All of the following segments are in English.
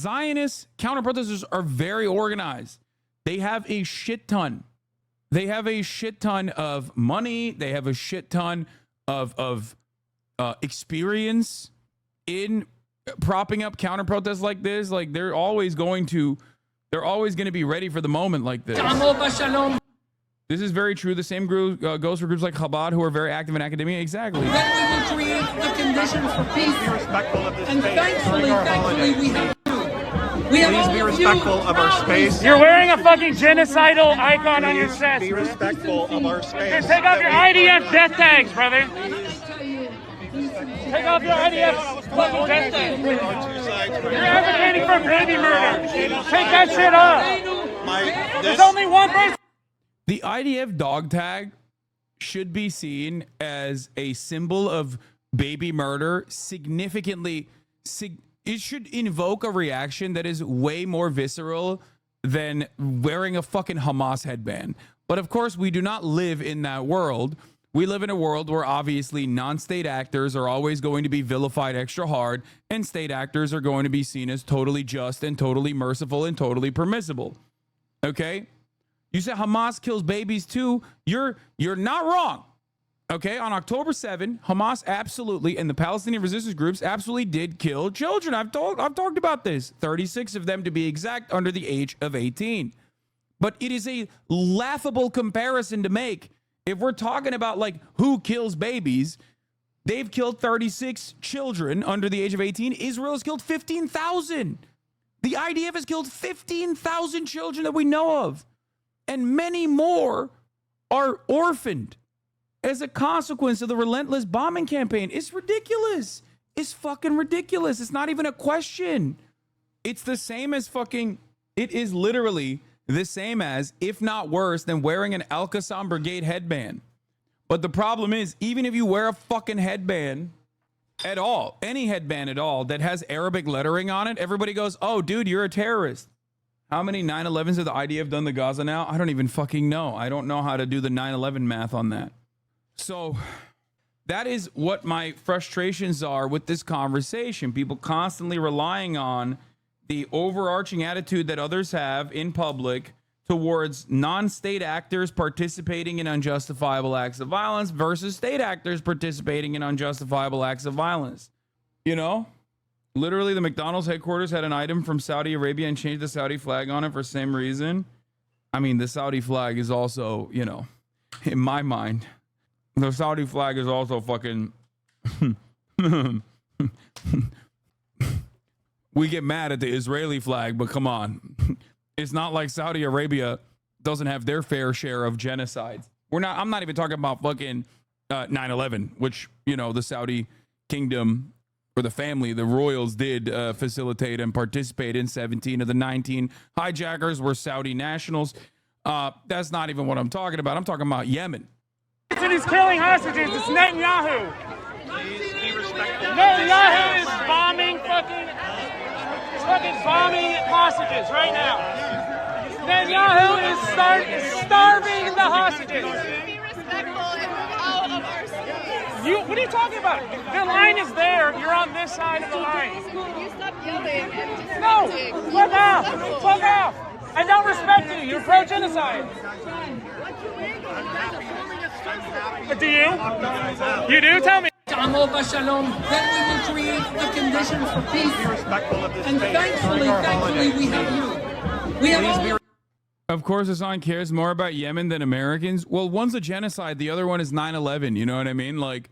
Zionist counter-protesters are very organized. They have a shit ton. They have a shit ton of money. They have a shit ton of experience in propping up counter-protests like this. Like, they're always going to be ready for the moment like this. This is very true. The same group goes for groups like Chabad, who are very active in academia. Exactly. Then we will create the conditions for peace. Be respectful of this and space. Thankfully, we have you. Please be respectful of our space. You're wearing a fucking genocidal icon on your chest. Be respectful of our space. Take off your IDF death tags, brother. Take off your IDF fucking death tags. You're advocating for baby murder. Take that shit off. There's only one person. The IDF dog tag should be seen as a symbol of baby murder. It should invoke a reaction that is way more visceral than wearing a fucking Hamas headband. But of course, we do not live in that world. We live in a world where obviously non-state actors are always going to be vilified extra hard, and state actors are going to be seen as totally just and totally merciful and totally permissible. Okay? You say Hamas kills babies too. You're not wrong. Okay, on October 7, Hamas absolutely, and the Palestinian resistance groups absolutely did kill children. I've talked about this. 36 of them to be exact, under the age of 18. But it is a laughable comparison to make. If we're talking about like who kills babies, they've killed 36 children under the age of 18. Israel has killed 15,000. The IDF has killed 15,000 children that we know of. And many more are orphaned as a consequence of the relentless bombing campaign. It's ridiculous. It's fucking ridiculous. It's not even a question. It's the same as it is literally the same as, if not worse, than wearing an Al-Qassam Brigade headband. But the problem is, even if you wear a fucking headband at all, any headband at all that has Arabic lettering on it, everybody goes, oh, dude, you're a terrorist. How many 9/11s have the IDF done to Gaza now? I don't even fucking know. I don't know how to do the 9/11 math on that. So that is what my frustrations are with this conversation. People constantly relying on the overarching attitude that others have in public towards non-state actors participating in unjustifiable acts of violence versus state actors participating in unjustifiable acts of violence. You know? Literally, the McDonald's headquarters had an item from Saudi Arabia and changed the Saudi flag on it for the same reason. I mean, the Saudi flag is also, you know, in my mind, the Saudi flag is also fucking... We get mad at the Israeli flag, but come on. It's not like Saudi Arabia doesn't have their fair share of genocides. I'm not even talking about fucking 9/11, which, you know, the Saudi kingdom... or the family, the royals did facilitate and participate in. 17 of the 19 hijackers were Saudi nationals. That's not even what I'm talking about. I'm talking about Yemen. He's killing hostages. It's Netanyahu. Please be respectful. Netanyahu is bombing bombing hostages right now. Netanyahu is starving the hostages. Be respectful and move out of our space. What are you talking about? The line is there. You're on this side of the line. Can you stop yelling and No! disrespecting? Fuck off! Fuck off! I don't respect you. You're pro-genocide. Do you? You do? Tell me. Then we will create the conditions for peace. Be respectful of this And space. thankfully, we have you. We have Of course, Hassan cares more about Yemen than Americans. Well, one's a genocide. The other one is 9/11. You know what I mean? Like,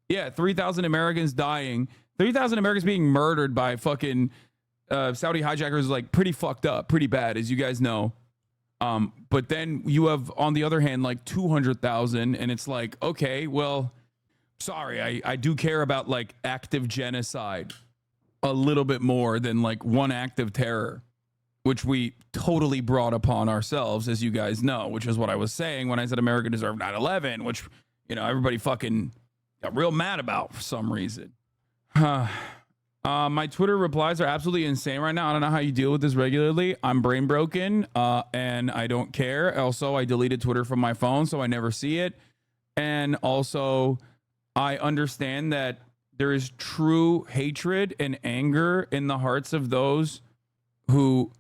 yeah, 3,000 Americans dying. 3,000 Americans being murdered by fucking Saudi hijackers is like pretty fucked up, pretty bad, as you guys know. But then you have, on the other hand, like 200,000, and it's like, okay, well, sorry, I do care about like active genocide a little bit more than like one act of terror, which we totally brought upon ourselves, as you guys know, which is what I was saying when I said America deserved 9/11, which, you know, everybody fucking got real mad about for some reason. My Twitter replies are absolutely insane right now. I don't know how you deal with this regularly. I'm brain broken, and I don't care. Also, I deleted Twitter from my phone, so I never see it. And also, I understand that there is true hatred and anger in the hearts of those who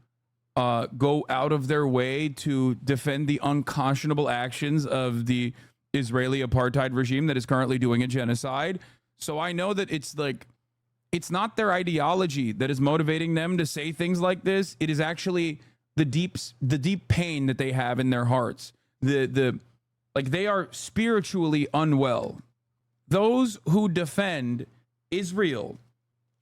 go out of their way to defend the unconscionable actions of the Israeli apartheid regime that is currently doing a genocide. So I know that it's like, it's not their ideology that is motivating them to say things like this. It is actually the deep pain that they have in their hearts. Like they are spiritually unwell. Those who defend Israel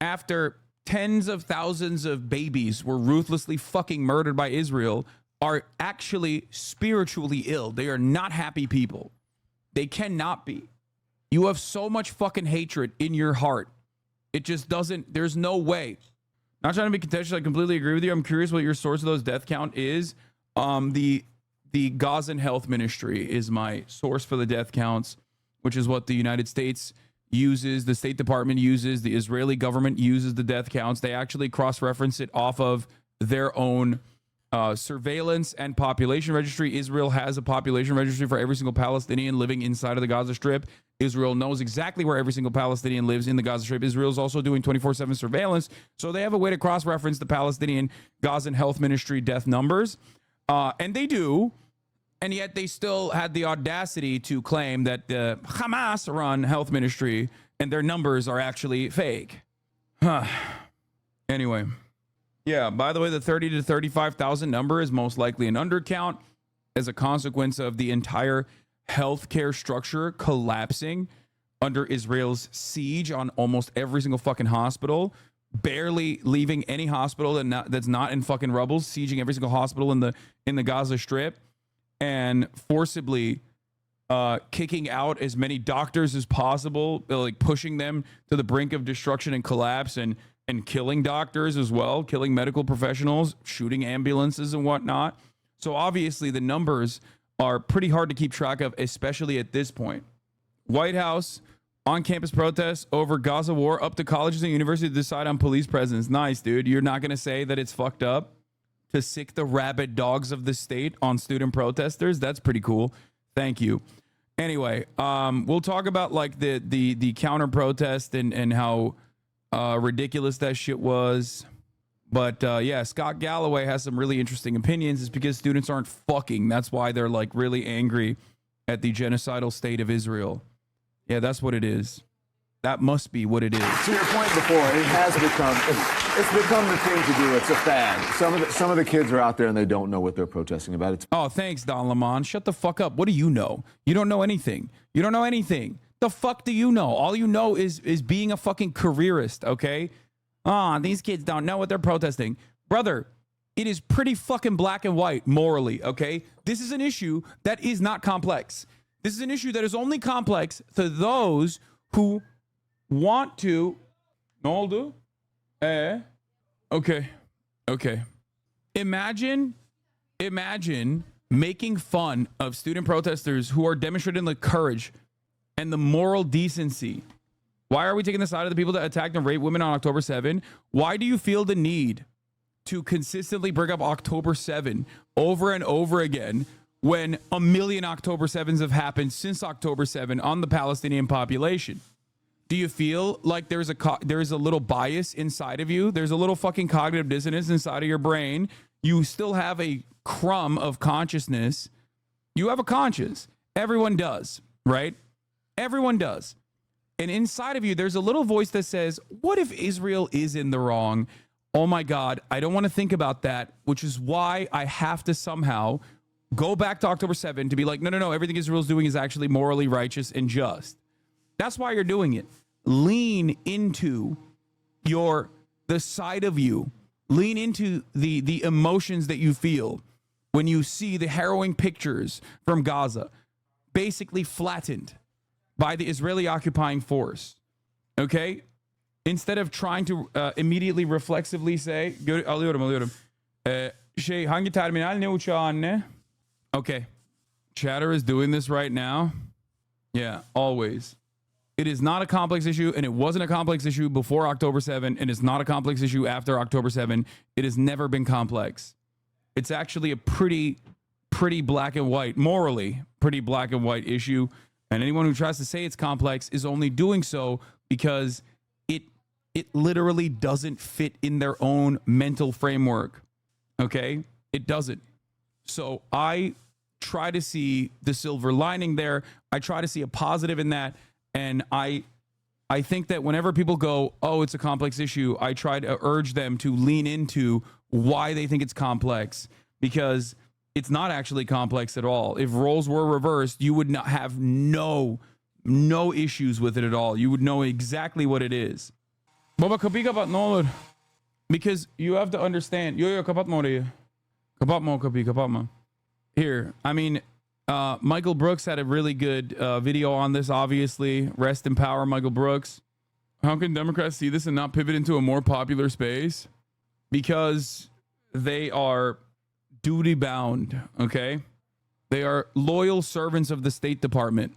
after tens of thousands of babies were ruthlessly fucking murdered by Israel are actually spiritually ill. They are not happy people. They cannot be. You have so much fucking hatred in your heart. It just doesn't, there's no way. Not trying to be contentious, I completely agree with you. I'm curious what your source of those death count is. The Gazan Health Ministry is my source for the death counts, which is what the United States uses, the State Department uses, the Israeli government uses the death counts. They actually cross-reference it off of their own surveillance and population registry. Israel has a population registry for every single Palestinian living inside of the Gaza Strip. Israel knows exactly where every single Palestinian lives in the Gaza Strip. Israel is also doing 24/7 surveillance, so they have a way to cross-reference the Palestinian Gazan Health Ministry death numbers, and they do. And yet they still had the audacity to claim that the Hamas-run health ministry and their numbers are actually fake. Anyway. Yeah, by the way, the 30 to 35,000 number is most likely an undercount as a consequence of the entire healthcare structure collapsing under Israel's siege on almost every single fucking hospital, barely leaving any hospital that's not in fucking rubble, sieging every single hospital in the Gaza Strip, and forcibly kicking out as many doctors as possible, like pushing them to the brink of destruction and collapse, and killing doctors as well, killing medical professionals, shooting ambulances and whatnot. So obviously the numbers are pretty hard to keep track of, especially at this point. White House on-campus protests over Gaza war, up to colleges and universities to decide on police presence. Nice, dude. You're not going to say that it's fucked up to sick the rabid dogs of the state on student protesters? That's pretty cool. Thank you. Anyway, we'll talk about like the counter protest and how ridiculous that shit was. But yeah, Scott Galloway has some really interesting opinions. It's because students aren't fucking. That's why they're like really angry at the genocidal state of Israel. Yeah, that's what it is. That must be what it is. To your point before, it has become it's become the thing to do. It's a fad. Some of the kids are out there and they don't know what they're protesting about. It's oh, thanks, Don Lemon. Shut the fuck up. What do you know? You don't know anything. You don't know anything. The fuck do you know? All you know is being a fucking careerist, okay? These kids don't know what they're protesting. Brother, it is pretty fucking black and white morally, okay? This is an issue that is not complex. This is an issue that is only complex to those who want to... No, do? Okay. Imagine making fun of student protesters who are demonstrating the courage and the moral decency. Why are we taking the side of the people that attacked and raped women on October 7? Why do you feel the need to consistently bring up October 7 over and over again when a million October 7s have happened since October 7 on the Palestinian population? Do you feel like there is a little bias inside of you? There's a little fucking cognitive dissonance inside of your brain. You still have a crumb of consciousness. You have a conscience. Everyone does, right? Everyone does. And inside of you, there's a little voice that says, what if Israel is in the wrong? Oh my God, I don't want to think about that, which is why I have to somehow go back to October 7 to be like, no, everything Israel's doing is actually morally righteous and just. That's why you're doing it. Lean into the side of you. Lean into the emotions that you feel when you see the harrowing pictures from Gaza, basically flattened by the Israeli occupying force. Okay? Instead of trying to immediately reflexively say, alıyorum. Hangi terminal ne uçağı anne? Okay. Chatter is doing this right now. Yeah, always. It is not a complex issue, and it wasn't a complex issue before October 7, and it's not a complex issue after October 7. It has never been complex. It's actually a pretty black and white, morally pretty black and white issue, and anyone who tries to say it's complex is only doing so because it literally doesn't fit in their own mental framework. Okay? It doesn't. So I try to see the silver lining there. I try to see a positive in that. And I think that whenever people go, oh, it's a complex issue, I try to urge them to lean into why they think it's complex, because it's not actually complex at all. If roles were reversed, you would not have no issues with it at all. You would know exactly what it is. Baba, kapi kapat no, because you have to understand. Yo, kapat mo rin. Kapat mo, kapat mo. Here, I mean, Michael Brooks had a really good video on this, obviously. Rest in power, Michael Brooks. How can Democrats see this and not pivot into a more popular space? Because they are duty bound, okay? They are loyal servants of the State Department.